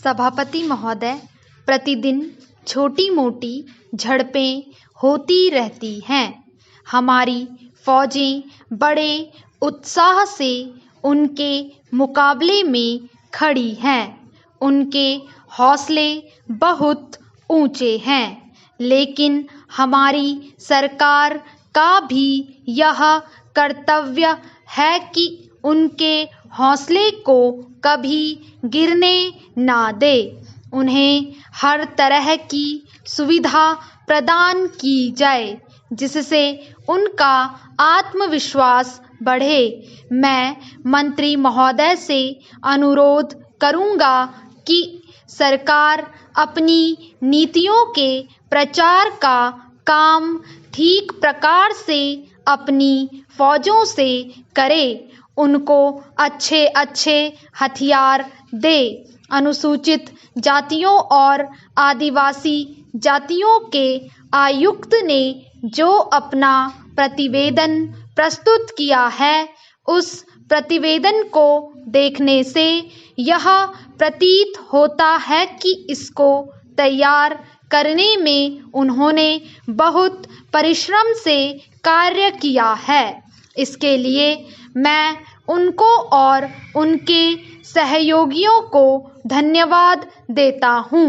सभापति महोदय, प्रतिदिन छोटी मोटी झड़पें होती रहती हैं। हमारी फौजें बड़े उत्साह से उनके मुकाबले में खड़ी हैं। उनके हौसले बहुत ऊंचे हैं, लेकिन हमारी सरकार का भी यह कर्तव्य है कि उनके हौसले को कभी गिरने ना दे। उन्हें हर तरह की सुविधा प्रदान की जाए, जिससे उनका आत्मविश्वास बढ़े। मैं मंत्री महोदय से अनुरोध करूंगा कि सरकार अपनी नीतियों के प्रचार का काम ठीक प्रकार से अपनी फौजों से करे। उनको अच्छे अच्छे हथियार दे। अनुसूचित जातियों और आदिवासी जातियों के आयुक्त ने जो अपना प्रतिवेदन प्रस्तुत किया है, उस प्रतिवेदन को देखने से यह प्रतीत होता है कि इसको तैयार करने में उन्होंने बहुत परिश्रम से कार्य किया है। इसके लिए मैं उनको और उनके सहयोगियों को धन्यवाद देता हूं,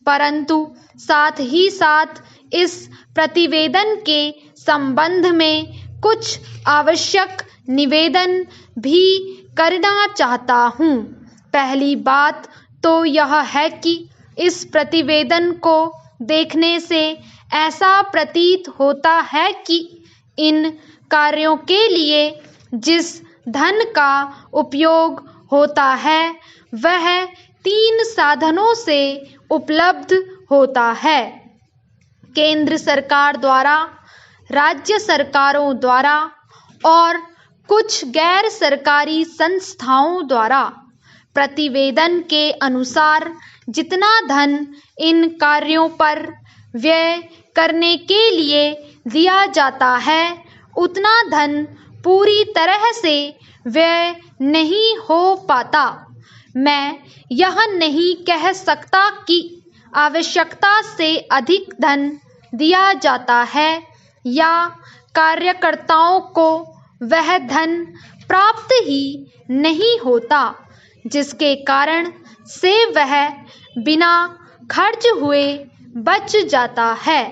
परंतु साथ ही साथ इस प्रतिवेदन के संबंध में कुछ आवश्यक निवेदन भी करना चाहता हूं। पहली बात तो यह है कि इस प्रतिवेदन को देखने से ऐसा प्रतीत होता है कि इन कार्यों के लिए जिस धन का उपयोग होता है, वह 3 साधनों से उपलब्ध होता है: केंद्र सरकार द्वारा, राज्य सरकारों द्वारा और कुछ गैर सरकारी संस्थाओं द्वारा। प्रतिवेदन के अनुसार जितना धन इन कार्यों पर व्यय करने के लिए दिया जाता है, उतना धन पूरी तरह से व्यय नहीं हो पाता। मैं यह नहीं कह सकता कि आवश्यकता से अधिक धन दिया जाता है या कार्यकर्ताओं को वह धन प्राप्त ही नहीं होता, जिसके कारण से वह बिना खर्च हुए बच जाता है।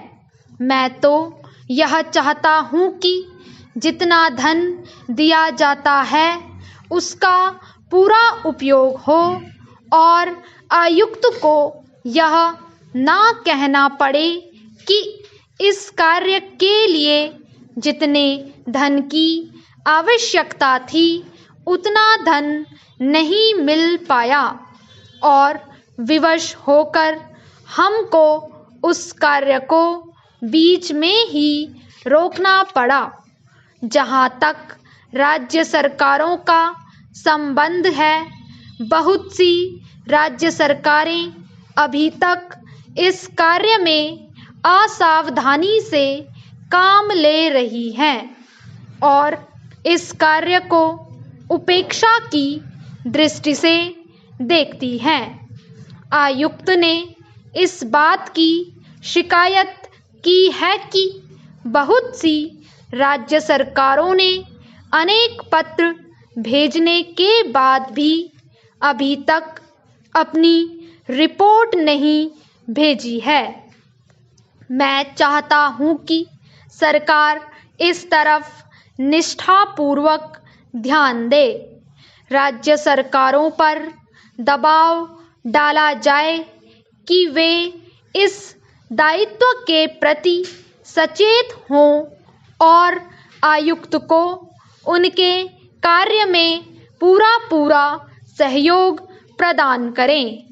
मैं तो यह चाहता हूं कि जितना धन दिया जाता है, उसका पूरा उपयोग हो और आयुक्त को यह ना कहना पड़े कि इस कार्य के लिए जितने धन की आवश्यकता थी, उतना धन नहीं मिल पाया और विवश होकर हमको उस कार्य को बीच में ही रोकना पड़ा। जहाँ तक राज्य सरकारों का संबंध है, बहुत सी राज्य सरकारें अभी तक इस कार्य में असावधानी से काम ले रही हैं और इस कार्य को उपेक्षा की दृष्टि से देखती हैं। आयुक्त ने इस बात की शिकायत की है कि बहुत सी राज्य सरकारों ने अनेक पत्र भेजने के बाद भी अभी तक अपनी रिपोर्ट नहीं भेजी है। मैं चाहता हूं कि सरकार इस तरफ निष्ठापूर्वक ध्यान दे। राज्य सरकारों पर दबाव डाला जाए कि वे इस दायित्व के प्रति सचेत हों और आयुक्त को उनके कार्य में पूरा सहयोग प्रदान करें।